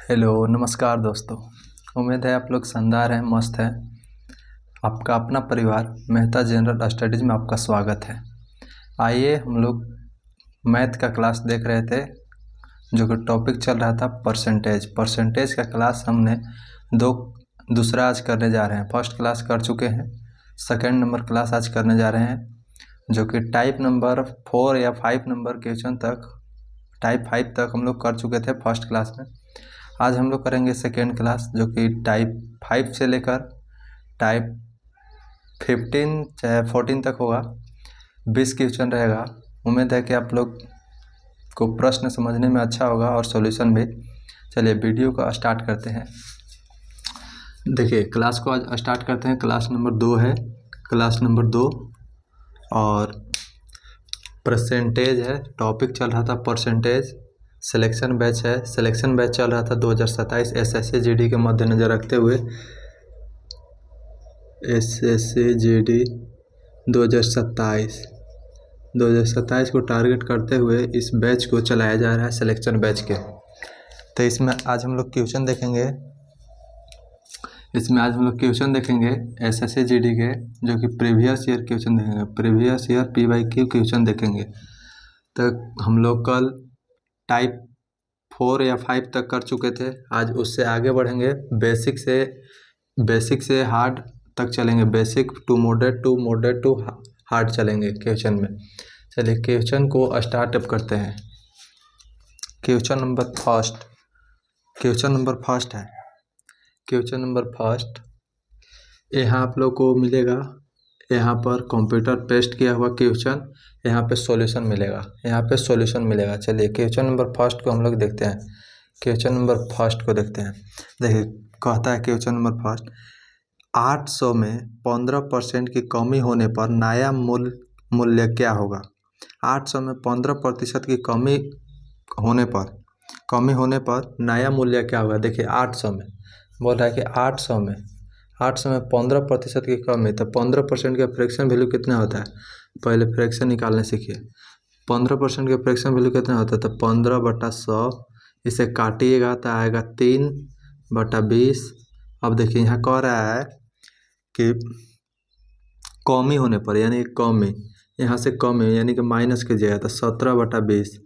Hello नमस्कार दोस्तों। उम्मीद है आप लोग शानदार हैं, मस्त हैं। आपका अपना परिवार मेहता जनरल स्टडीज़ में आपका स्वागत है। आइए, हम लोग मैथ का क्लास देख रहे थे, जो कि टॉपिक चल रहा था परसेंटेज का क्लास हमने दूसरा आज करने जा रहे हैं। फर्स्ट क्लास कर चुके हैं, सेकेंड नंबर क्लास आज करने जा रहे हैं, जो कि टाइप नंबर 4 या 5 नंबर क्वेश्चन तक, टाइप 5 तक हम लोग कर चुके थे फर्स्ट क्लास में। आज हम लोग करेंगे सेकेंड क्लास, जो कि टाइप 5 से लेकर टाइप 15 चाहे 14 तक होगा। 20 क्वेश्चन रहेगा। उम्मीद है कि आप लोग को प्रश्न समझने में अच्छा होगा और सॉल्यूशन भी। चलिए वीडियो को स्टार्ट करते हैं। देखिए, क्लास को आज स्टार्ट करते हैं। क्लास नंबर 2 है, क्लास नंबर 2, और परसेंटेज है। टॉपिक चल रहा था परसेंटेज। सिलेक्शन बैच है, सिलेक्शन बैच चल रहा था 2027 एसएससी जीडी के मद्देनज़र रखते हुए। एसएससी जीडी 2027 को टारगेट करते हुए इस बैच को चलाया जा रहा है, सिलेक्शन बैच के। तो इसमें आज हम लोग क्वेश्चन देखेंगे एसएससी जीडी के, जो कि प्रीवियस ईयर क्वेश्चन देखेंगे। प्रीवियस ईयर PYQ क्वेश्चन देखेंगे। तो हम लोग कल टाइप 4 या 5 तक कर चुके थे। आज उससे आगे बढ़ेंगे, बेसिक से हार्ड तक चलेंगे। Basic to moderate to hard चलेंगे क्वेश्चन में। चलिए क्वेश्चन को स्टार्ट अप करते हैं। क्वेश्चन नंबर फर्स्ट है। क्वेश्चन नंबर फर्स्ट, यहाँ आप लोग को मिलेगा, यहाँ पर कंप्यूटर पेस्ट किया हुआ क्वेश्चन, यहाँ पे सॉल्यूशन मिलेगा। चलिए क्वेश्चन नंबर फर्स्ट को हम लोग देखते हैं। देखिए, कहता है क्वेश्चन नंबर फर्स्ट, 800 में 15% की कमी होने पर नया मूल्य क्या होगा? 800 में 15% की कमी होने पर नया मूल्य क्या होगा? देखिए 800 में बोल रहा है कि 800 में 15% की कमी, तो 15% का फ्रैक्शन वैल्यू कितना होता है? पहले फ्रैक्शन निकालने सीखिए। 15% का फ्रैक्शन वैल्यू कितना होता है? तो 15/100, इसे काटिएगा तो आएगा 3/20। अब देखिए यहाँ कह रहा है कि कमी होने पर, यानी कमी, यहाँ से कमी यानी कि माइनस कीजिएगा तो 17/20,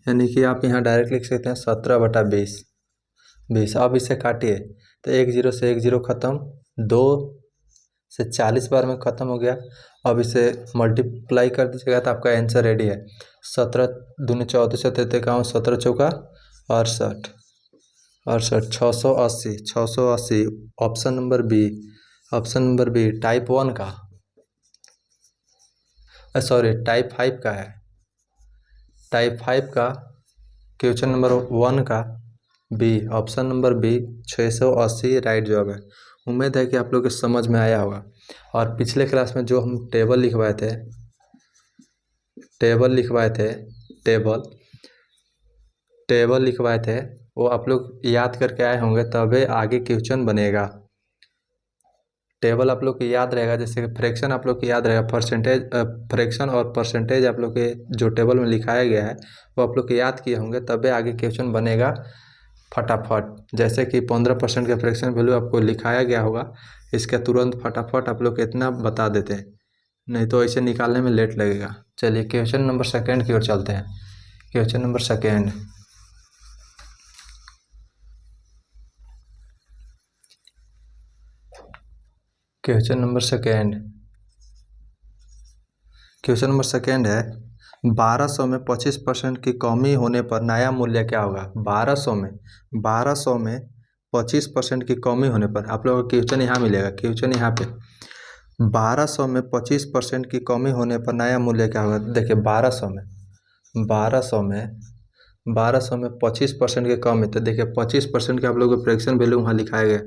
यानी कि आप यहाँ डायरेक्ट लिख सकते हैं 17/20। अब इसे काटिए तो 1 0 से 1 0 खत्म, 2 से 40 बार में ख़त्म हो गया। अब इसे मल्टीप्लाई कर दीजिएगा तो आपका आंसर रेडी है। 17 दूनी 14 से 53, 17 चौका 68, 680। ऑप्शन नंबर बी टाइप 1 का, टाइप 5 का है। टाइप 5 का क्वेश्चन नंबर 1 का B, option number B 680 right जवाब है। उम्मीद है कि आप लोग को समझ में आया होगा। और पिछले क्लास में जो हम टेबल लिखवाए थे वो आप लोग याद करके आए होंगे, तभी आगे क्वेश्चन बनेगा। टेबल आप लोग को याद रहेगा, जैसे कि फ्रैक्शन आप लोग को याद रहेगा, फ्रैक्शन और परसेंटेज आप लोग के जो टेबल में लिखाया गया है वो आप लोग को याद किए होंगे, तभी आगे क्वेश्चन बनेगा फटाफट। जैसे कि 15% का फ्रैक्शन वैल्यू आपको लिखाया गया होगा, इसका तुरंत फटाफट आप लोग इतना बता देते हैं, नहीं तो इसे निकालने में लेट लगेगा। चलिए क्वेश्चन नंबर सेकेंड की ओर चलते हैं। Question number second, question number second है, 1200 में 25% की कमी होने पर नया मूल्य क्या होगा? 1200 में 25% की कमी होने पर, आप लोगों को क्वेश्चन यहाँ मिलेगा, क्वेश्चन यहाँ पे 1200 में 25% की कमी होने पर नया मूल्य क्या होगा? देखिए 1200 में 25% की कमी, तो देखिए 25% के आप लोगों को फ्रैक्शन वैल्यू वहाँ लिखाया गया।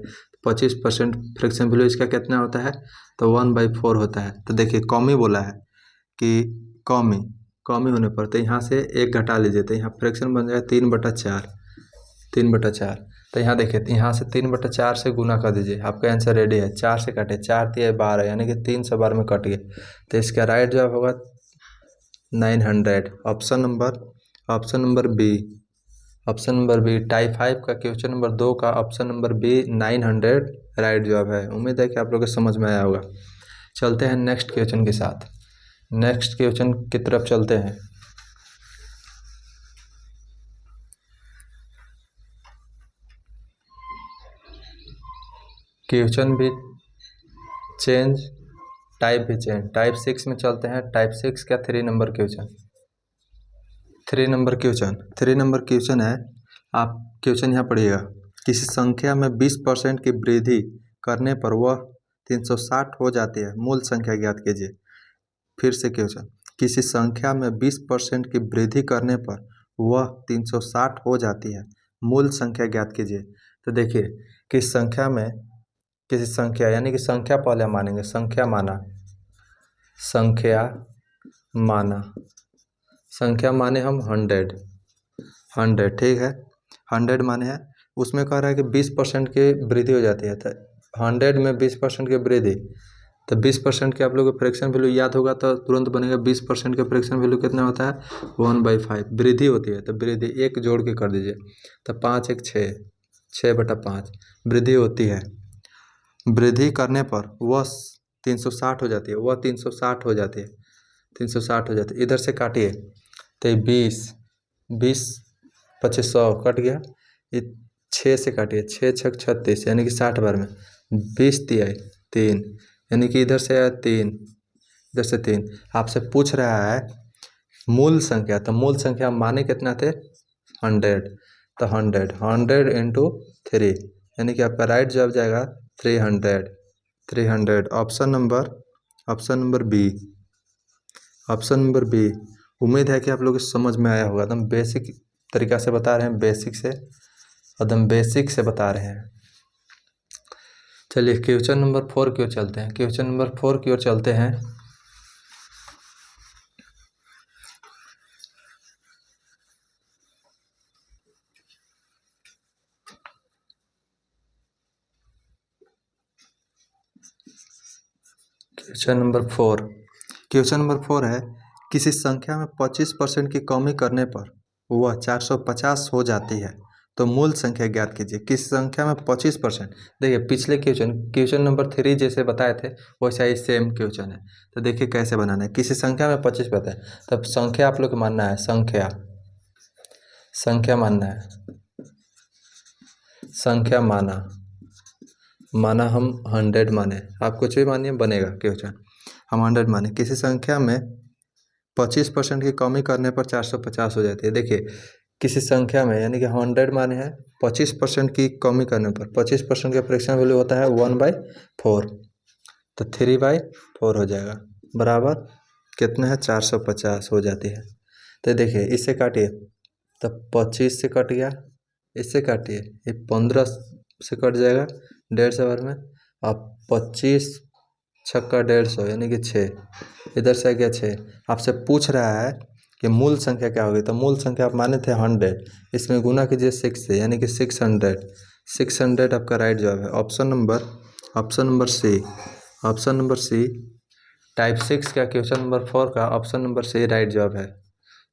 25% फ्रैक्शन वैल्यू इसका कितना होता है? तो 1/4 होता है। तो देखिए कमी बोला है कि कमी होने पर, तो यहाँ से 1 घटा लीजिए तो यहाँ फ्रैक्शन बन जाएगा 3/4। तो यहाँ देखिए, यहाँ से 3/4 से गुना कर दीजिए, आपका आंसर रेडी है। 4 से काटे, 4 3 12, यानी कि 300 बार में कट गया, तो इसका राइट जवाब होगा 900। Option number B option number B type 5 का क्वेश्चन नंबर 2 का ऑप्शन नंबर बी 900 राइट जवाब है। उम्मीद है कि आप लोगों को समझ में आया होगा। चलते हैं नेक्स्ट क्वेश्चन के साथ। नेक्स्ट क्वेश्चन की तरफ चलते हैं। क्वेश्चन भी चेंज, टाइप भी चेंज। टाइप 6 में चलते हैं। टाइप 6 का 3 नंबर क्वेश्चन। 3 नंबर क्वेश्चन है। आप क्वेश्चन यहाँ पढ़िएगा। किसी संख्या में 20% की वृद्धि करने पर वह 360 हो जाती है, मूल संख्या ज्ञात कीजिए। फिर से क्वेश्चन, किसी संख्या में 20% की वृद्धि करने पर वह 360 हो जाती है, मूल संख्या ज्ञात कीजिए। तो देखिए, किस संख्या में, किसी संख्या यानी कि संख्या पहले मानेंगे। संख्या माना हम 100, ठीक है। 100 माने हैं, उसमें कह रहा है कि 20% की वृद्धि हो जाती है। तो 100 में 20% की वृद्धि, तो 20% के आप लोगों को फ्रैक्शन वैल्यू याद होगा तो तुरंत बनेगा। 20% का फ्रैक्शन वैल्यू कितना होता है 1/5। वृद्धि होती है तो वृद्धि एक जोड़ के कर दीजिए, तो 5 1 6, 6/5 वृद्धि होती है। वृद्धि करने पर वह 360 हो जाती है, 360 हो जाती है। इधर से काटिए तो 20 25 100 कट गया। ये 6 से काटिए, 6 6 36 यानी कि 60 बार में 20 तिहाई 3, यानी कि इधर से आया 3, इधर से 3। आपसे पूछ रहा है मूल संख्या, तो मूल संख्या माने कितना थे 100, तो 100 इंटू 3, यानी कि आपका राइट जवाब जाएगा 300। Option number B. उम्मीद है कि आप लोग समझ में आया होगा। एकदम बेसिक तरीका से बता रहे हैं, एकदम बेसिक से बता रहे हैं। चलिए क्वेश्चन नंबर 4 की ओर चलते हैं। क्वेश्चन नंबर 4 की ओर चलते हैं। क्वेश्चन नंबर 4 है, किसी संख्या में 25% की कमी करने पर वह 450 हो जाती है, तो मूल संख्या ज्ञात कीजिए। किसी संख्या में 25%, देखिए पिछले क्वेश्चन नंबर 3 जैसे बताए थे वैसा ही सेम क्वेश्चन है। तो देखिए कैसे बनाना है। किसी संख्या में 25 पता है, तब संख्या आप लोग को मानना है। संख्या माना हम 100 माने, आप कुछ भी मानिए बनेगा क्वेश्चन। हम 100 माने, किसी संख्या में 25% की कमी करने पर 450 हो जाती है। देखिए किसी संख्या में यानी कि 100 माने हैं, 25% की कमी करने पर 25% का फ्रैक्शन वैल्यू होता है 1/4, तो 3/4 हो जाएगा, बराबर कितना है 450 हो जाती है। तो देखिए इससे काटिए, तब 25 से कट गया, इससे काटिए ये 15 से कट जाएगा 150 बार में। अब 25 छक्का 150 यानी कि 6, इधर से आ गया 6। आपसे पूछ रहा है कि मूल संख्या क्या होगी, तो मूल संख्या आप माने थे 100, इसमें गुना कीजिए 6 से, यानी कि 600 आपका राइट जवाब है। ऑप्शन नंबर सी टाइप 6 का क्वेश्चन नंबर 4 का ऑप्शन नंबर सी राइट जवाब है।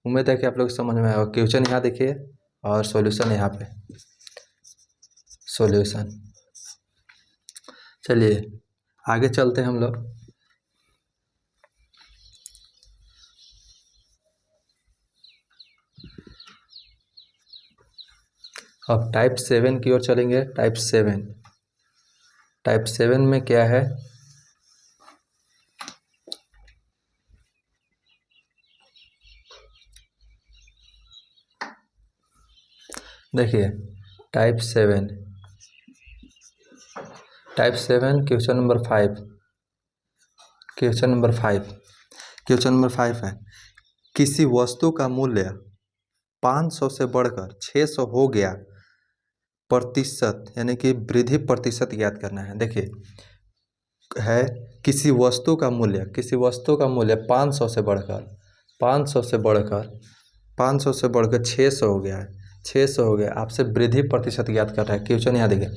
उम्मीद है कि आप लोग समझ में आएगा। क्वेश्चन यहाँ देखिए और सॉल्यूशन यहाँ पे। चलिए आगे चलते हैं हम लोग। अब टाइप 7 की ओर चलेंगे। टाइप 7 में क्या है, देखिए टाइप 7 क्वेश्चन नंबर 5 है, किसी वस्तु का मूल्य 500 से बढ़कर 600 हो गया प्रतिशत, यानी कि वृद्धि प्रतिशत ज्ञात करना है। देखिए है किसी वस्तु का मूल्य 500 से बढ़कर 600 हो गया है, 600 हो गया। आपसे वृद्धि प्रतिशत ज्ञात कर रहा है। क्वेश्चन यहाँ देखिए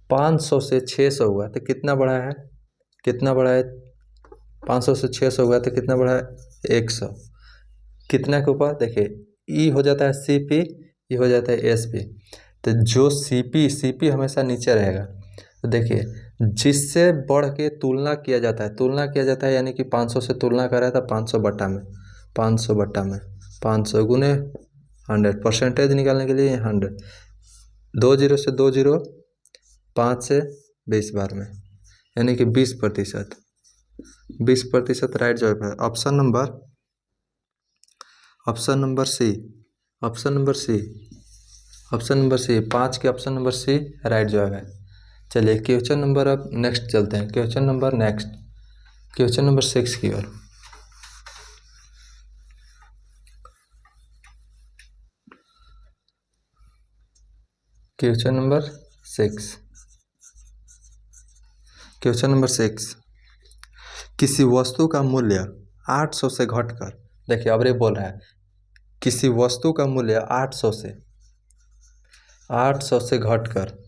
500 से 600 हुआ तो कितना बढ़ा है 500 से 600 हुआ तो कितना बढ़ा है 100। कितना के ऊपर देखिए ई हो जाता है CP, ये हो जाता है SP। तो जो CP हमेशा नीचे रहेगा। तो देखिए जिससे बढ़ के तुलना किया जाता है यानी कि 500 से तुलना कर रहा है तो 500 बटा में 500 गुने 100, परसेंटेज निकालने के लिए 100, 2 जीरो से 2 जीरो, 5 से 20 बार में यानी कि 20%। 20% राइट जवाब है ऑप्शन नंबर सी 5 के ऑप्शन नंबर सी राइट जवाब है। चलिए क्वेश्चन नंबर अब नेक्स्ट चलते हैं, क्वेश्चन नंबर 6 की ओर। क्वेश्चन नंबर 6, किसी वस्तु का मूल्य 800 से घटकर, देखिए अब ये बोल रहा है किसी वस्तु का मूल्य 800 से घटकर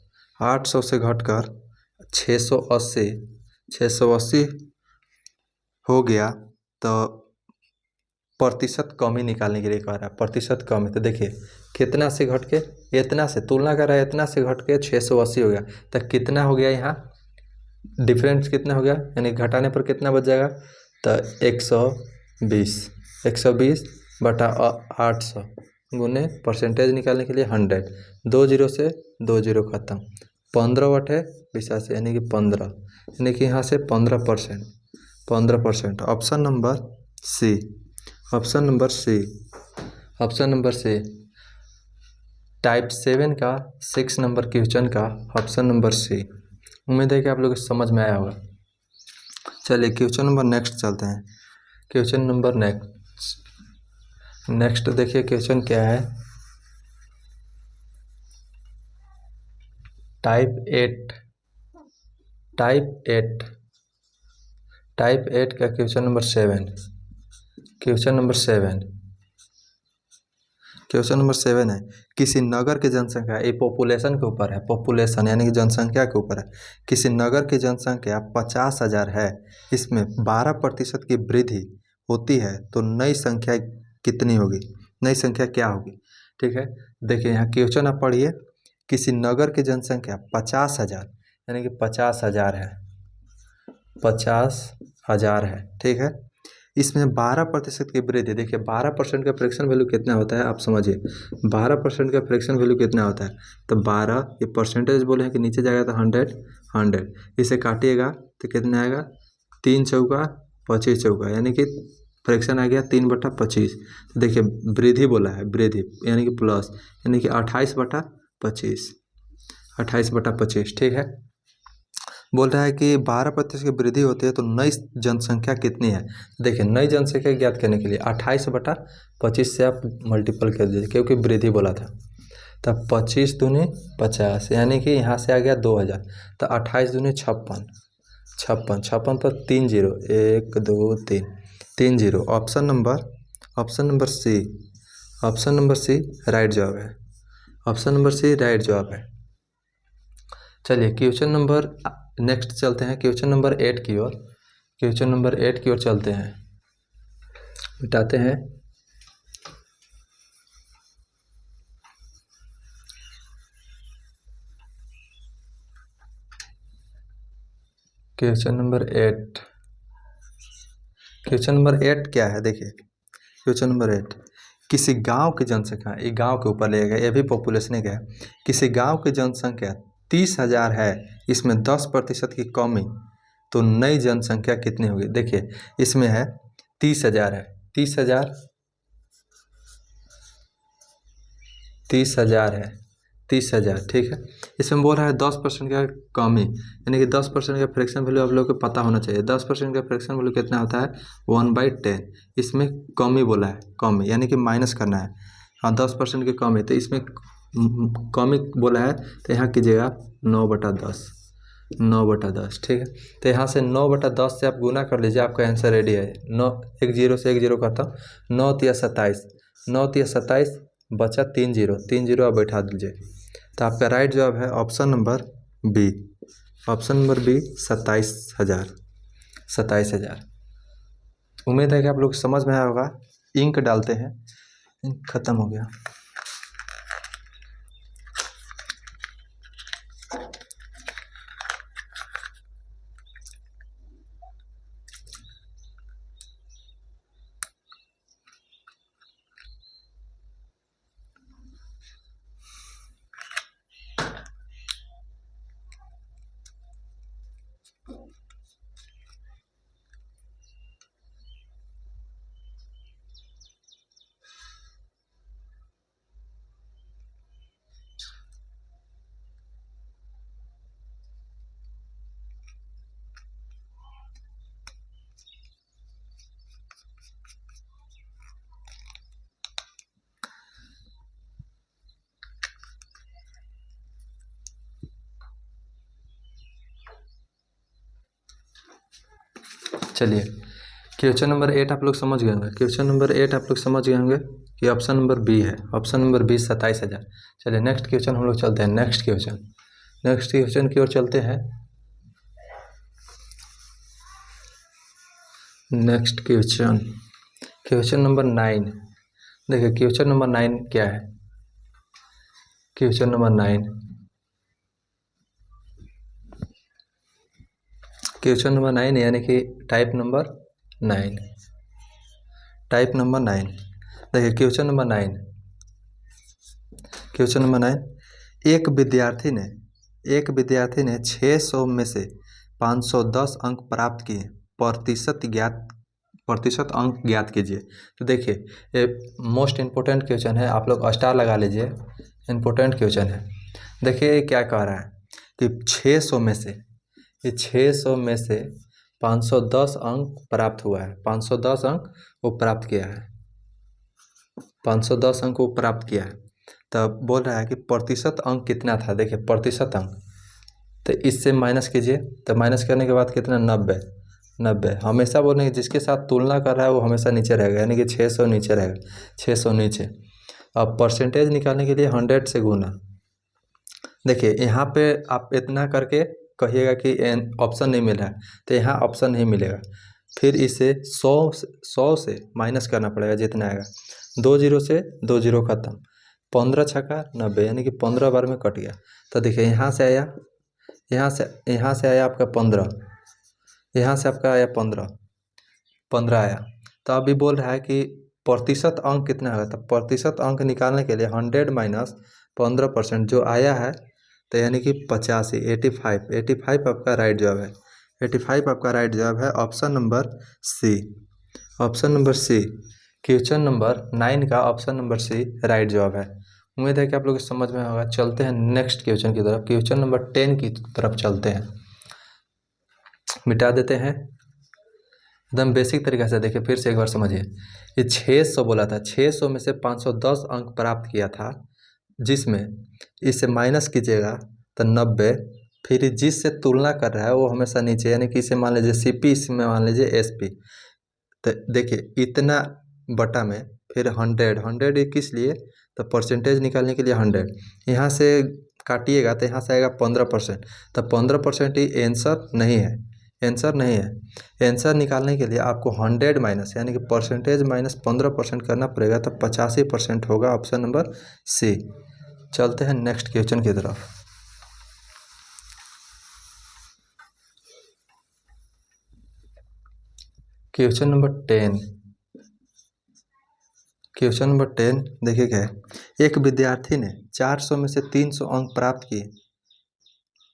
680 हो गया तो प्रतिशत कमी निकालने के लिए कह रहा है। प्रतिशत कमी तो देखिए कितना से घट के इतना से, तुलना कर रहा है इतना से घट के 680 हो गया तो कितना हो गया, यहाँ डिफरेंस कितना हो गया यानी घटाने पर कितना बच जाएगा तो 120 बटा 800 गुने परसेंटेज निकालने के लिए 100, 2 जीरो से 2 जीरो खत्म, 15 बटे 20 यानी कि 15, यानी कि यहाँ से 15%। ऑप्शन नंबर सी टाइप 7 का 6 नंबर क्वेश्चन का ऑप्शन नंबर सी। उम्मीद है कि आप लोग समझ में आया होगा। चलिए क्वेश्चन नंबर नेक्स्ट चलते हैं। क्वेश्चन नंबर नेक्स्ट देखिए क्वेश्चन क्या है, टाइप 8 का क्वेश्चन नंबर 7। क्वेश्चन नंबर 7 है, किसी नगर की जनसंख्या, ये पॉपुलेशन के ऊपर है, पॉपुलेशन यानी कि जनसंख्या के ऊपर है। किसी नगर की जनसंख्या 50,000 है, इसमें 12% की वृद्धि होती है तो नई संख्या कितनी होगी, नई संख्या क्या होगी। ठीक है, देखिए यहाँ क्वेश्चन आप पढ़िए, किसी नगर की जनसंख्या 50,000 यानी कि 50,000 है, 50,000 है। ठीक है, इसमें 12% की वृद्धि, देखिए 12% का फ्रैक्शन वैल्यू कितना होता है आप समझिए, 12% का फ्रैक्शन वैल्यू कितना होता है तो 12, ये परसेंटेज बोले हैं कि नीचे जाएगा तो 100, इसे काटिएगा तो कितना आएगा 3 चौका 25 चौका यानी कि फ्रैक्शन आ गया 3/25। तो देखिए वृद्धि बोला है, वृद्धि यानी कि प्लस, यानी कि 28/25। ठीक है, बोल रहा है कि 12% की वृद्धि होती है तो नई जनसंख्या कितनी है। देखिए नई जनसंख्या ज्ञात करने के लिए 28/25 से आप मल्टीपल कर दीजिए क्योंकि वृद्धि बोला था। तब 25 दूनी 50 यानी कि यहाँ से आ गया 2000, तो 28 दूनी 56, 56 पर 3 zero, 1 2 3 zero. Option number C right जवाब है, ऑप्शन नंबर सी राइट जवाब है। चलिए क्वेश्चन नंबर नेक्स्ट चलते हैं, क्वेश्चन नंबर 8 की ओर। क्वेश्चन नंबर 8 की ओर चलते हैं, मिटाते हैं। क्वेश्चन नंबर 8 क्या है, देखिए क्वेश्चन नंबर 8, किसी गांव की जनसंख्या, ये गांव के ऊपर लेगा, ये भी पॉपुलेशन का है। किसी गांव की जनसंख्या 30,000 है, इसमें 10% की कमी तो नई जनसंख्या कितनी होगी। देखिए इसमें है 30,000 है, 30,000 है, 30,000। ठीक है, इसमें बोल रहा है 10% का कमी, यानी कि 10% का फ्रैक्शन वैल्यू आप लोगों को पता होना चाहिए। 10% का फ्रैक्शन वैल्यू कितना होता है 1/10। इसमें कमी बोला है, कमी यानी कि माइनस करना है। हाँ 10% की कमी, तो इसमें कमी बोला है तो यहाँ कीजिएगा 9/10, 9/10। ठीक है, तो यहाँ से 9/10 से आप गुना कर लीजिए, आपका आंसर रेडी है। 9, 1 जीरो से 1 जीरो करता हूँ, 9 तिया 27, 9 तिया 27 बचा 3 जीरो, 3 जीरो आप बैठा दीजिए। तो आपका राइट जवाब है option number B, option number B 27,000। उम्मीद है कि आप लोग समझ में आया होगा। इंक डालते हैं, इंक खत्म हो गया। चलिए, क्वेश्चन नंबर 8 आप लोग समझ गए होंगे। क्वेश्चन नंबर 8 आप लोग समझ गए होंगे कि ऑप्शन नंबर बी है। Option number B 27,000। चलिए नेक्स्ट क्वेश्चन हम लोग चलते हैं। नेक्स्ट क्वेश्चन की ओर चलते हैं। Next question number 9। देखिए क्वेश्चन नंबर 9 क्या है। क्वेश्चन नंबर 9 यानी कि टाइप नंबर 9। देखिए क्वेश्चन नंबर 9। एक विद्यार्थी ने 600 में से 510 अंक प्राप्त किए। प्रतिशत अंक ज्ञात कीजिए। तो देखिए ये मोस्ट इम्पोर्टेंट क्वेश्चन है, आप लोग स्टार लगा लीजिए, इम्पोर्टेंट क्वेश्चन है। देखिए क्या कह रहा है कि 600 में से 510 अंक प्राप्त हुआ है। 510 अंक वो प्राप्त किया है। 510 अंक वो प्राप्त किया है। तब बोल रहा है कि प्रतिशत अंक कितना था। देखिए प्रतिशत अंक, तो इससे माइनस कीजिए। तो माइनस करने के बाद कितना, 90। हमेशा बोलेंगे जिसके साथ तुलना कर रहा है वो हमेशा नीचे रहेगा, यानी कि 600 नीचे रहेगा, 600 नीचे। अब परसेंटेज निकालने के लिए 100 से गुना। देखिए यहाँ पे आप इतना करके कहिएगा कि ऑप्शन नहीं मिल रहा है, तो यहाँ ऑप्शन नहीं मिलेगा। फिर इसे 100 से माइनस करना पड़ेगा जितना आएगा। 2 जीरो से 2 जीरो खत्म, 15 छक्का 90, यानी कि 15 बार में कट गया। तो देखिए यहाँ से आया आपका 15, यहाँ से आपका आया 15 आया। तो अभी बोल रहा है कि प्रतिशत अंक कितना होगा। तो प्रतिशत अंक निकालने के लिए 100 माइनस 15% जो आया है, तो यानी कि 85, 85 आपका राइट जवाब है। 85 आपका राइट जवाब है। Option number C. Question number 9 का ऑप्शन नंबर सी राइट जवाब है। उम्मीद है कि आप लोग समझ में होगा। चलते हैं नेक्स्ट क्वेश्चन की तरफ। क्वेश्चन नंबर 10 की तरफ चलते हैं। मिटा देते हैं एकदम बेसिक तरीके से। देखिए फिर से एक बार समझिए। ये 600 बोला था, 600 में से 510 अंक प्राप्त किया था, जिसमें इसे माइनस कीजिएगा तो 90। फिर जिससे तुलना कर रहा है वो हमेशा नीचे, यानी कि इसे मान लीजिए CP, इसमें मान लीजिए SP। तो देखिए इतना बटा में फिर 100 ये किस लिए, तो परसेंटेज निकालने के लिए 100। यहाँ से काटिएगा तो यहाँ से आएगा 15%। तो 15% ही आंसर नहीं है। आंसर निकालने के लिए आपको 100 माइनस, यानी कि परसेंटेज माइनस 15% करना पड़ेगा। तो 85% होगा। Option number C. चलते हैं नेक्स्ट क्वेश्चन की तरफ। क्वेश्चन नंबर 10 देखिए क्या है। एक विद्यार्थी ने 400 में से 300 अंक प्राप्त किए,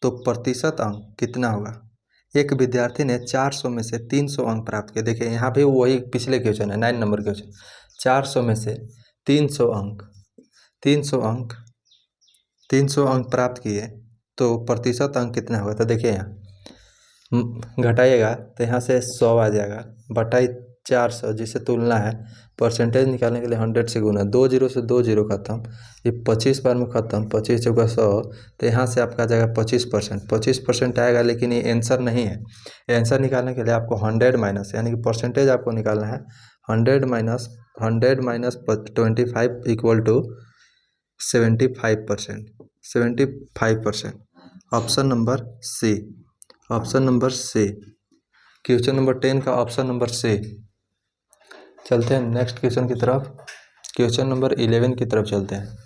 तो प्रतिशत अंक कितना होगा। एक विद्यार्थी ने 400 में से 300 अंक प्राप्त किए। देखिए यहाँ भी वही पिछले क्वेश्चन है, 9 नंबर क्वेश्चन। 400 में से 300 अंक प्राप्त किए, तो प्रतिशत अंक कितना होगा। तो देखिए यहाँ घटाइएगा तो यहाँ से 100 आ जाएगा, बटाई 400 जिससे तुलना है। परसेंटेज निकालने के लिए 100 से गुना, 2 जीरो से 2 जीरो खत्म, ये 25 बार में खत्म, 25 चौका 100। तो यहाँ से आपका आ जाएगा 25% आएगा। लेकिन ये आंसर नहीं है। आंसर निकालने के लिए आपको 100 माइनस, यानी कि परसेंटेज आपको निकालना है। 100 minus 25 equal to 75%। Option number C. Question number 10 का ऑप्शन नंबर सी। चलते हैं नेक्स्ट क्वेश्चन की तरफ। क्वेश्चन नंबर 11 की तरफ चलते हैं।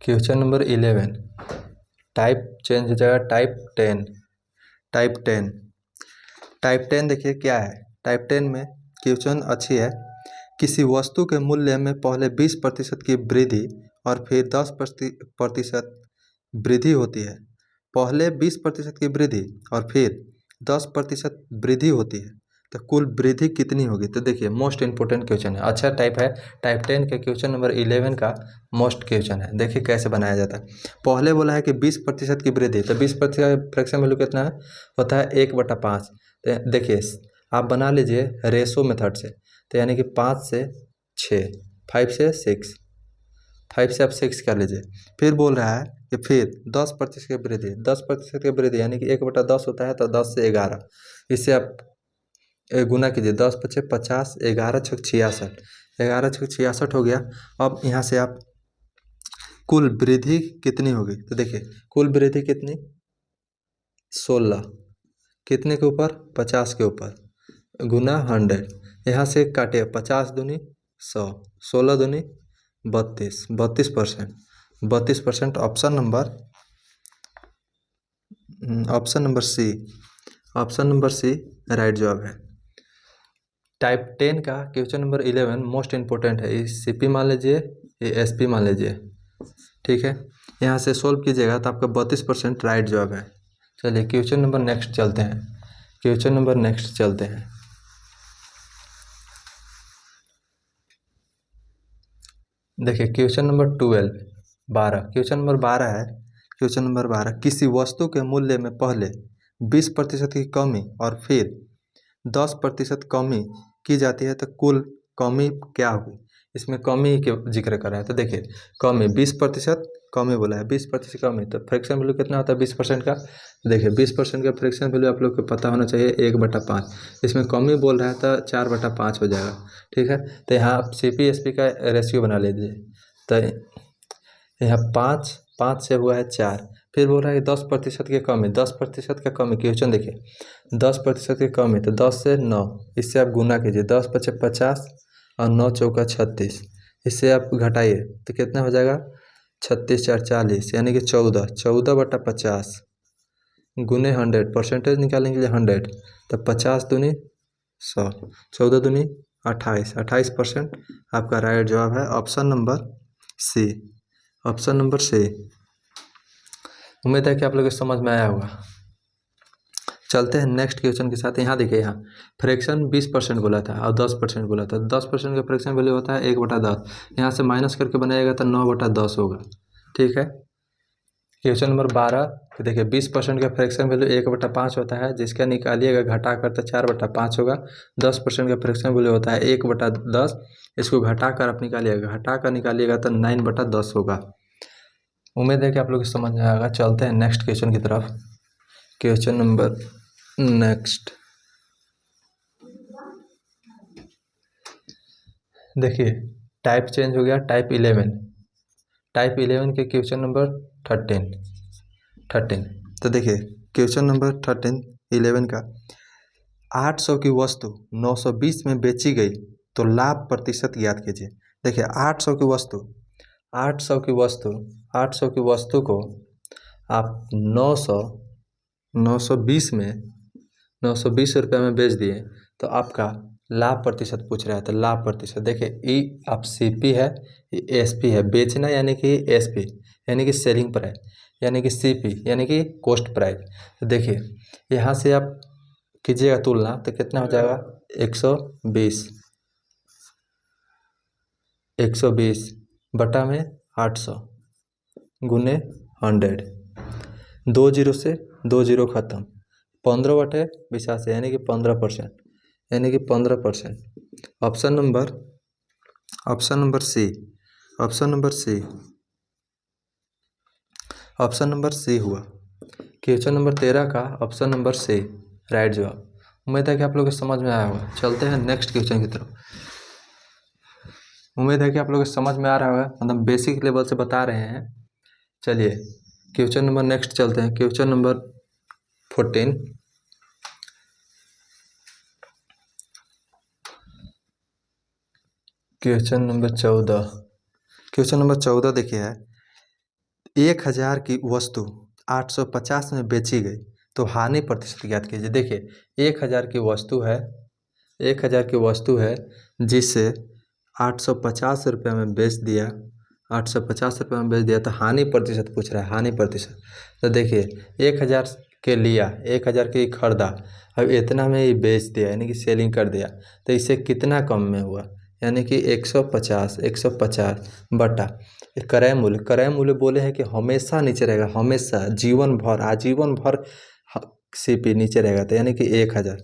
क्वेश्चन नंबर 11 टाइप चेंज हो जाएगा टाइप 10 देखिए क्या है। टाइप 10 में क्वेश्चन अच्छी है। किसी वस्तु के मूल्य में पहले 20% की वृद्धि और फिर 10% वृद्धि होती है। पहले 20% की वृद्धि और फिर 10% वृद्धि होती है तो कुल वृद्धि कितनी होगी। तो देखिए मोस्ट इंपोर्टेंट क्वेश्चन है, अच्छा टाइप है। टाइप 10 के क्वेश्चन नंबर 11 का मोस्ट क्वेश्चन है। देखिए कैसे बनाया जाता है। पहले बोला है कि 20% की वृद्धि, तो 20% फ्रैक्शन वैल्यू कितना है होता है 1/5। तो देखिए आप बना लीजिए रेशो मेथड से, तो यानी कि 5 से 6, 5 से 6, 5 से आप 6 कर लीजिए। फिर बोल रहा है कि फिर 10% की वृद्धि, 10% की वृद्धि यानी कि 1/10 होता है तो 10 से 11, इससे आप गुना कीजिए। 10×5 = 50, 11×6 = 66, 11×6 = 66 हो गया। अब यहाँ से आप कुल वृद्धि कितनी होगी, तो देखिए कुल वृद्धि कितनी 16, कितने के ऊपर 50 के ऊपर गुना 100। यहाँ से काटे 50 दूनी 100, 16 दूनी 32, 32%, 32%। ऑप्शन नंबर सी राइट जवाब है। टाइप 10 का क्वेश्चन नंबर 11 मोस्ट इंपोर्टेंट है। ये CP मान लीजिए, ये SP मान लीजिए, ठीक है। यहाँ से सोल्व कीजिएगा तो आपका 32% राइट जवाब है। चलिए क्वेश्चन नंबर नेक्स्ट चलते हैं। देखिए क्वेश्चन नंबर क्वेश्चन नंबर 12 है। क्वेश्चन नंबर 12 किसी वस्तु के मूल्य में पहले 20% की कमी और फिर 10% कमी की जाती है तो कुल कमी क्या होगी। इसमें कमी के जिक्र कर रहा है। तो देखिए कमी 20% कमी बोला है, 20% कमी, तो फ्रैक्शन वैल्यू कितना होता है 20% का। देखिए 20% का फ्रैक्शन वैल्यू आप लोग को पता होना चाहिए 1/5। इसमें कमी बोल रहा है तो 4/5 हो जाएगा, ठीक है। तो यहाँ आप CP SP का रेशियो बना लीजिए। तो यहाँ 5 से हुआ है 4। फिर बोल रहा है कि 10% की कमी, 10% का कमी क्वेश्चन देखिए 10% की कमी, तो 10 से 9, इससे आप गुना कीजिए। 10×5 = 50 और 9×4 = 36, इससे आप घटाइए तो कितना हो जाएगा 36×4 = 40, यानी कि 14/50 गुने 100, परसेंटेज निकालने के लिए 100, तो 50 दूनी 100, 14 दूनी 28, 28% आपका राइट जवाब है ऑप्शन नंबर सी। उम्मीद है कि आप लोगों को समझ में आया होगा। चलते हैं नेक्स्ट क्वेश्चन के साथ। यहाँ देखिए, यहाँ फ्रैक्शन 20% बोला था और 10% बोला था। 10% का फ्रैक्शन वैल्यू होता है 1/10, यहाँ से माइनस करके बनाएगा तो 9/10 होगा, ठीक है। क्वेश्चन नंबर 12 देखिए 20% का फ्रैक्शन वैल्यू 1/5 होता है, जिसका निकालिएगा घटा कर तो 4/5 होगा। 10% का फ्रैक्शन वैल्यू होता है 1/10, इसको घटा कर आप निकालिएगा तो 9/10 होगा। उम्मीद है कि आप लोग समझ में आएगा। चलते हैं नेक्स्ट क्वेश्चन की तरफ। क्वेश्चन नंबर नेक्स्ट देखिए टाइप चेंज हो गया, टाइप 11 के क्वेश्चन नंबर 13। तो देखिए क्वेश्चन नंबर 11 का 800 की वस्तु 920 में बेची गई तो लाभ प्रतिशत ज्ञात कीजिए। देखिए 800 की वस्तु को आप 920 रुपये में बेच दिए तो आपका लाभ प्रतिशत पूछ रहा है। तो लाभ प्रतिशत देखिए ई आप CP है, SP है। बेचना यानी कि SP यानी कि सेलिंग प्राइस, यानी कि CP यानी कि कॉस्ट प्राइस। तो देखिए यहाँ से आप कीजिएगा तुलना तो कितना हो जाएगा 120 बटा में 800 गुने 100, 2 जीरो से 2 जीरो खत्म, 15/82 यानी कि 15%, ऑप्शन नंबर सी हुआ। क्वेश्चन नंबर 13 का ऑप्शन नंबर सी राइट जवाब। उम्मीद है कि आप लोग को समझ में आया होगा। चलते हैं नेक्स्ट क्वेश्चन की तरफ। उम्मीद है कि आप लोग को समझ में आ रहा होगा, मतलब बेसिक लेवल से बता रहे हैं। चलिए क्वेश्चन नंबर नेक्स्ट चलते हैं। क्वेश्चन नंबर 14 क्वेश्चन नंबर 14 देखिए है 1000 की वस्तु 850 में बेची गई तो हानि प्रतिशत ज्ञात कीजिए। देखिए 1000 की वस्तु है, 1000 की वस्तु है जिसे 850 रुपये में बेच दिया, 850 रुपये में बेच दिया तो हानि प्रतिशत पूछ रहा है, हानि प्रतिशत। तो देखिए 1000 के लिया, 1000 के खरीदा, अब इतना में ही बेच दिया यानी कि सेलिंग कर दिया, तो इससे कितना कम में हुआ, यानी कि 150 बटा क्रय मूल्य। क्रय मूल्य बोले हैं कि हमेशा नीचे रहेगा, हमेशा जीवन भर, आजीवन भर सीपी नीचे रहेगा, तो यानी कि 1000।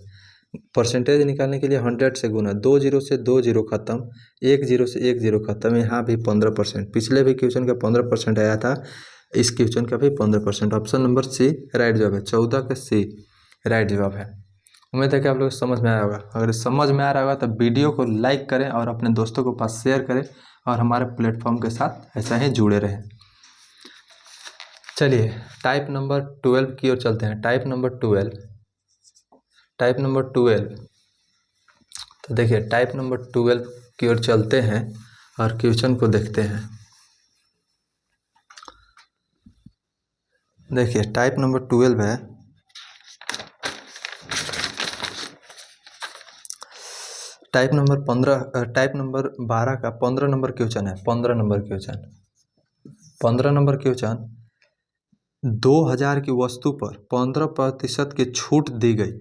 परसेंटेज निकालने के लिए 100 से गुना, 2 जीरो से 2 जीरो खत्म, 1 जीरो से 1 जीरो खत्म। यहाँ भी 15%, पिछले भी क्वेश्चन का 15% आया था, इस क्वेश्चन का भी 15%। ऑप्शन नंबर सी राइट जवाब है, 14 का सी राइट जवाब है। उम्मीद है कि आप लोग समझ में आया होगा। अगर समझ में आ रहा होगा तो वीडियो को लाइक करें और अपने दोस्तों के पास शेयर करें और हमारे प्लेटफॉर्म के साथ ऐसा ही जुड़े रहें। चलिए टाइप नंबर 12 की ओर चलते हैं। टाइप नंबर 12, तो देखिए टाइप नंबर 12 की ओर चलते हैं और क्वेश्चन को देखते हैं। देखिए टाइप नंबर 12 है, टाइप नंबर 12 का 15 नंबर क्वेश्चन है। 15 नंबर क्वेश्चन 2000 की वस्तु पर 15% की छूट दी गई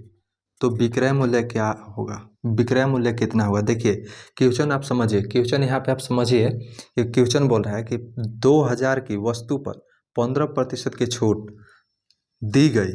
तो विक्रय मूल्य क्या होगा, विक्रय मूल्य कितना होगा। देखिए क्वेश्चन आप समझिए, क्वेश्चन यहाँ पे आप समझिए कि क्वेश्चन बोल रहा है कि 2000 की वस्तु पर 15% की छूट दी गई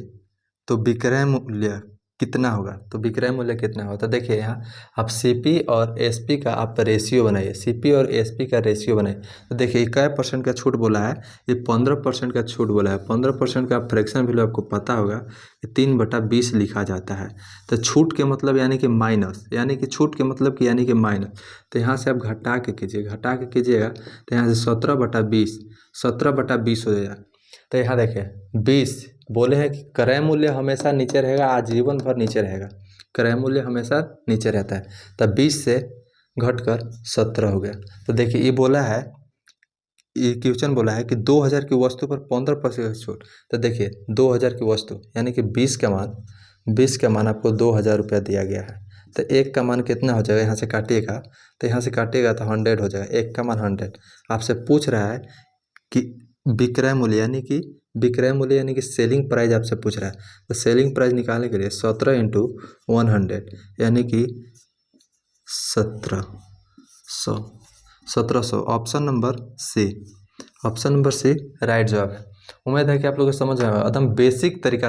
तो विक्रय मूल्य कितना होगा, तो विक्रय मूल्य कितना होगा। तो देखिए यहाँ आप सीपी और एसपी का आप रेशियो बनाइए, सीपी और एसपी का रेशियो बनाइए। तो देखिए क्या % का छूट बोला है, ये 15% का छूट बोला है। 15% का फ्रैक्शन वैल्यू आपको पता होगा कि 3/20 लिखा जाता है। तो छूट के मतलब यानी कि माइनस, यानी कि छूट के मतलब कि यानी कि माइनस। तो यहाँ से आप घटा के कीजिएगा तो यहाँ से 17/20 हो जाएगा। तो यहाँ देखिए 20 बोले हैं कि क्रय मूल्य हमेशा नीचे रहेगा, आजीवन भर नीचे रहेगा, क्रय मूल्य हमेशा नीचे रहता है। तब 20 से घटकर 17 हो गया। तो देखिए ये बोला है, ये क्वेश्चन बोला है कि 2000 की वस्तु पर 15% छूट। तो देखिए 2000 की वस्तु यानी कि 20 का मान आपको 2000 रुपया दिया गया है। तो एक का मान कितना हो जाएगा, यहाँ से काटिएगा तो 100 हो जाएगा, एक का मान 100। आपसे पूछ रहा है कि विक्रय मूल्य यानी कि सेलिंग प्राइस आपसे पूछ रहा है। तो सेलिंग प्राइस निकालने के लिए 17 × 100 यानी कि 1700। ऑप्शन नंबर सी राइट जवाब है। उम्मीद है कि आप लोगों को समझ में आया। एकदम बेसिक तरीका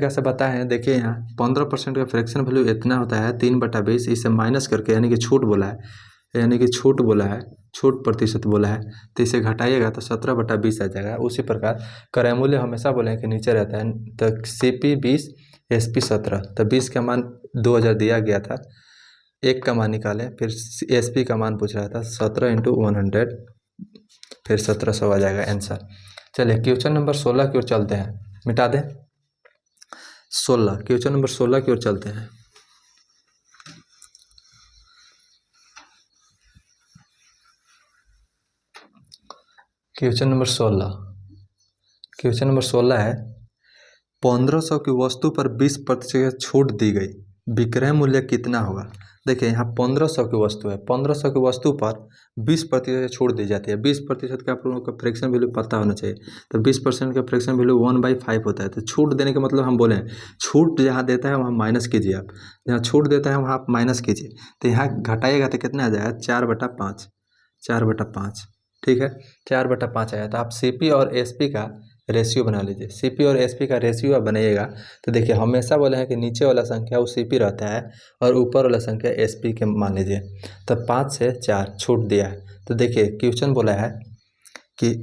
से बताएं। देखिए यहाँ 15% का फ्रैक्शन वैल्यू इतना होता है 3/20, इसे माइनस करके यानी कि छूट बोला है, छूट प्रतिशत बोला है, तो इसे घटाइएगा तो 17/20 आ जाएगा। उसी प्रकार क्रय मूल्य हमेशा बोले हैं कि नीचे रहता है। तो CP 20 SP 17, तो 20 का मान 2000 दिया गया था, एक का मान निकालें, फिर SP का मान पूछ रहा था 17 × 100, फिर 1700 आ जाएगा आंसर। चलिए क्वेश्चन नंबर 16 की ओर चलते हैं, मिटा दें 16, क्वेश्चन नंबर 16 की ओर चलते हैं। क्वेश्चन नंबर 16 है 1500 की वस्तु पर 20% छूट दी गई, विक्रय मूल्य कितना होगा। देखिए यहाँ 1500 की वस्तु है, 1500 की वस्तु पर 20% छूट दी जाती है। 20% का आप लोगों को फ्रैक्शन वैल्यू पता होना चाहिए। तो 20% का फ्रैक्शन वैल्यू 1/5 होता है। तो छूट देने का मतलब हम बोले छूट जहाँ देता है वहाँ माइनस कीजिए, आप जहाँ छूट देता है वहाँ आप माइनस कीजिए। तो यहाँ घटाइएगा तो कितना आ जाएगा, 4/5, ठीक है, 4/5 आया। तो आप CP और SP का रेशियो बना लीजिए। CP और SP का रेशियो आप बनाइएगा तो देखिए हमेशा बोले हैं कि नीचे वाला संख्या वो CP रहता है और ऊपर वाला संख्या SP के मान लीजिए। तो 5 से 4 छूट दिया है। तो देखिए क्वेश्चन बोला है कि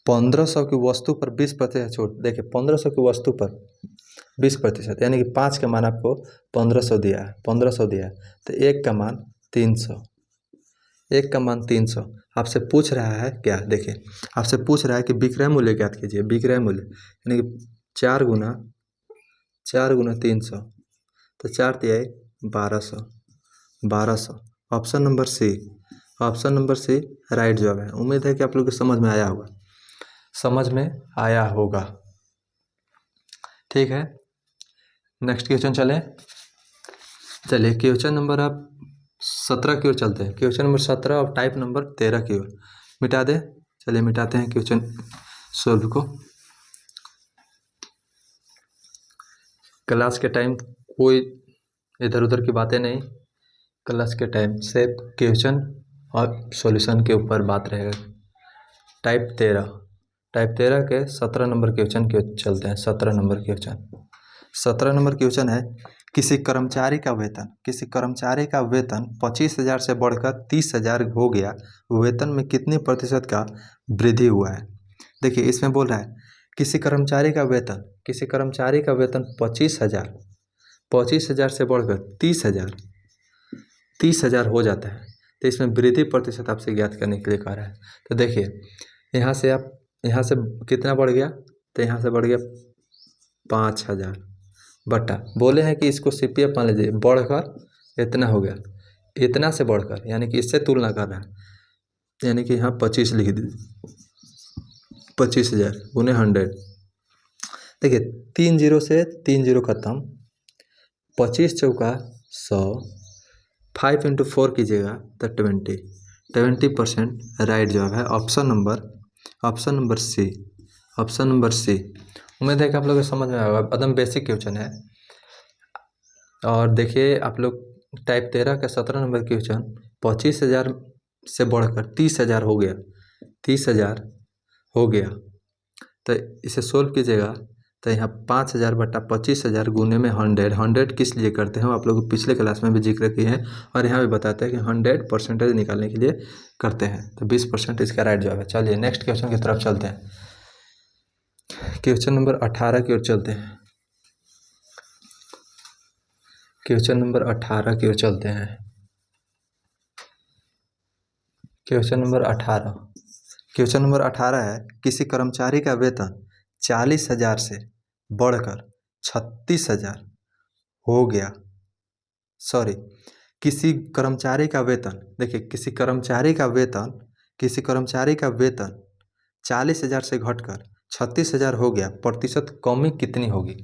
1500 की वस्तु पर 20% छूट। देखिए 1500 की वस्तु पर 20% यानी कि 5 का मान आपको 1500 दिया है, तो एक का मान 300, आपसे पूछ रहा है क्या। देखिए आपसे पूछ रहा है कि विक्रय मूल्य ज्ञात कीजिए। विक्रय मूल्य यानी कि 4 गुना 300, तो 4 × 1200। Option number C option number C right जवाब है। उम्मीद है कि आप लोग को समझ में आया होगा, समझ में आया होगा। ठीक है, नेक्स्ट क्वेश्चन चलिए क्वेश्चन नंबर अब 17 की ओर चलते हैं। क्वेश्चन नंबर 17 और टाइप नंबर 13 की ओर मिटा दे। चलिए मिटाते हैं क्वेश्चन सोल्व को। क्लास के टाइम कोई इधर उधर की बातें नहीं, क्लास के टाइम सिर्फ क्वेश्चन और सॉल्यूशन के ऊपर बात रहेगा। टाइप 13 के 17 नंबर क्वेश्चन के चलते हैं। 17 नंबर क्वेश्चन है, किसी कर्मचारी का वेतन 25,000 से बढ़कर 30,000 हो गया, वेतन में कितने प्रतिशत का वृद्धि हुआ है। देखिए इसमें बोल रहा है किसी कर्मचारी का वेतन 25,000 से बढ़कर 30,000 हो जाता है, तो इसमें वृद्धि प्रतिशत आपसे ज्ञात करने के लिए कह रहा है। तो देखिए यहाँ से कितना बढ़ गया, तो यहाँ से बढ़ गया 5,000 बटा, बोले हैं कि इसको CPF मान लीजिए बढ़कर इतना हो गया, इतना से बढ़कर यानी कि इससे तुलना कर रहा है, यानी कि यहाँ 25 लिख दीजिए, 25,000 गुने 100। देखिए 3 0 से 3 0 खत्म, 25 चौका 100, 5 × 4 कीजिएगा तो 20% राइट जवाब है। Option number C. उम्मीद है कि आप लोगों को समझ में आएगा, एकदम बेसिक क्वेश्चन है। और देखिए आप लोग टाइप 13 का 17 नंबर क्वेश्चन 25,000 से बढ़कर 30,000 हो गया, 30,000 हो गया, तो इसे सोल्व कीजिएगा तो यहाँ 5,000 बटा 25,000 गुने में 100 किस लिए करते हैं आप लोग पिछले क्लास में भी जिक्र किए हैं, और यहाँ भी बताते हैं कि 100% निकालने के लिए करते हैं, तो 20% इसका राइट जवाब है। चलिए नेक्स्ट क्वेश्चन की तरफ चलते हैं। क्वेश्चन नंबर 18 की ओर चलते हैं। क्वेश्चन नंबर 18 की ओर चलते हैं। क्वेश्चन नंबर 18 है, किसी कर्मचारी का वेतन 40,000 से बढ़कर 36,000 हो गया। किसी कर्मचारी का वेतन, देखिए किसी कर्मचारी का वेतन 40,000 से घटकर 36,000 हो गया, प्रतिशत कमी कितनी होगी।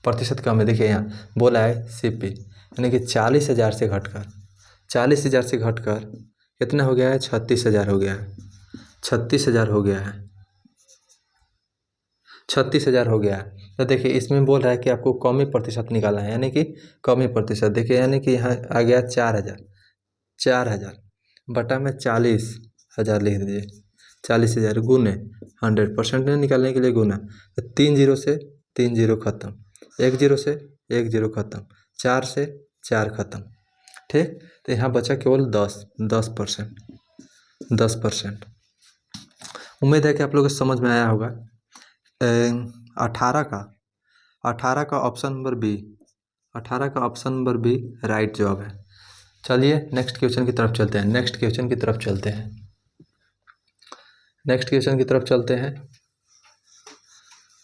प्रतिशत कमी देखिए यहाँ बोला है CP, यानी कि 40,000 से घटकर कितना हो गया है, 36,000 हो गया है, 36,000 हो गया है। तो देखिए इसमें बोल रहा है कि आपको कमी प्रतिशत निकालना है, यानी कि कमी प्रतिशत देखिए, यानी कि यहाँ आ गया 4,000 बटा में 40,000 लिख दीजिए, 40,000 गुने 100% निकालने के लिए गुना, तो 3 0 से 3 0 खत्म, 1 0 से 1 0 खत्म, 4 से 4 खत्म। ठीक, तो यहाँ बचा केवल 10%। उम्मीद है कि आप लोगों को समझ में आया होगा। 18 का ऑप्शन नंबर बी राइट जवाब है। चलिए नेक्स्ट क्वेश्चन की तरफ चलते हैं।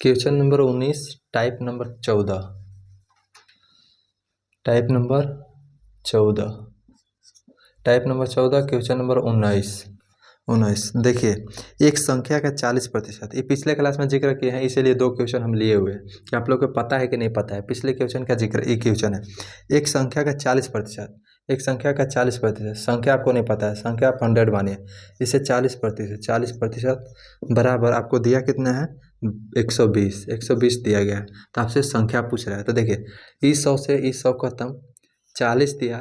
Question number 19 type number 14 question number 19 देखिए, एक संख्या का 40%, ये पिछले क्लास में जिक्र किए हैं, इसीलिए 2 क्वेश्चन हम लिए हुए हैं कि आप लोग को पता है कि नहीं पता है। पिछले क्वेश्चन का जिक्र एक क्वेश्चन है, एक संख्या का 40%, संख्या आपको नहीं पता है, संख्या आप 100 मानिए, इसे 40% बराबर आपको दिया कितना है, 120 दिया गया है, तो आपसे संख्या पूछ रहा है। तो देखिए इस 100 से इस 100 खत्म, 40 दिया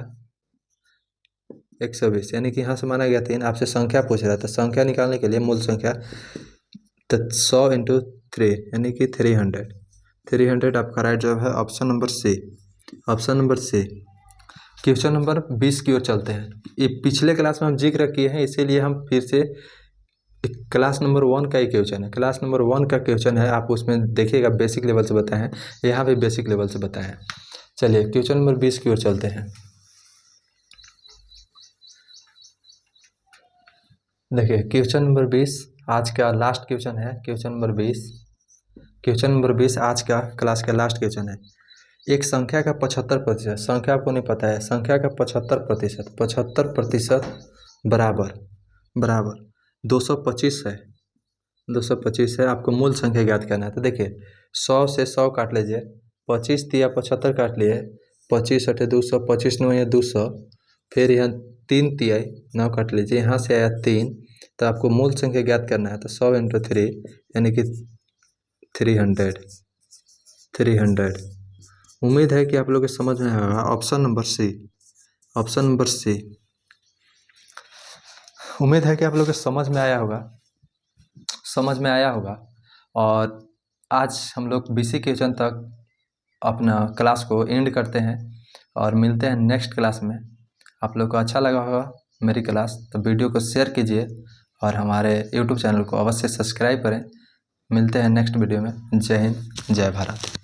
120, यानी कि यहाँ से माना गया 3, आपसे संख्या पूछ रहा है, तो संख्या निकालने के लिए मूल संख्या, तो 100 × 3 यानी कि 300 आपका राइट जवाब है। Option number C. Question number 20 की ओर चलते हैं। ये पिछले क्लास में हम जिक्र किए हैं, इसीलिए हम फिर से क्लास नंबर 1 का ही क्वेश्चन है, आप उसमें देखिएगा बेसिक लेवल से बताए हैं, यहाँ भी बेसिक लेवल से बताए हैं। चलिए क्वेश्चन नंबर 20 की ओर चलते हैं। देखिए क्वेश्चन नंबर 20 आज का लास्ट क्वेश्चन है। क्वेश्चन नंबर 20 आज का क्लास का लास्ट क्वेश्चन है। एक संख्या का 75%, संख्या आपको नहीं पता है, संख्या का 75% बराबर बराबर 225 है, 225 है। आपको मूल संख्या ज्ञात करना है। तो देखिए 100 से 100 काट लीजिए, 25 तिया 75 काट लिए, 25 अठे 200, 25 9 या 200, फिर यहाँ 3 तिया 9 काट लीजिए, यहाँ से आया 3। तो आपको मूल संख्या ज्ञात करना है। तो 100 इंटू 3 यानी कि 300। उम्मीद है कि आप लोग को समझ में आएगा। Option number C, option number C. उम्मीद है कि आप लोग को समझ में आया होगा, समझ में आया होगा। और आज हम लोग BC क्वेश्चन तक अपना क्लास को एंड करते हैं और मिलते हैं नेक्स्ट क्लास में। आप लोग को अच्छा लगा होगा मेरी क्लास, तो वीडियो को शेयर कीजिए और हमारे YouTube चैनल को अवश्य सब्सक्राइब करें। मिलते हैं नेक्स्ट वीडियो में। जय हिंद, जय भारत।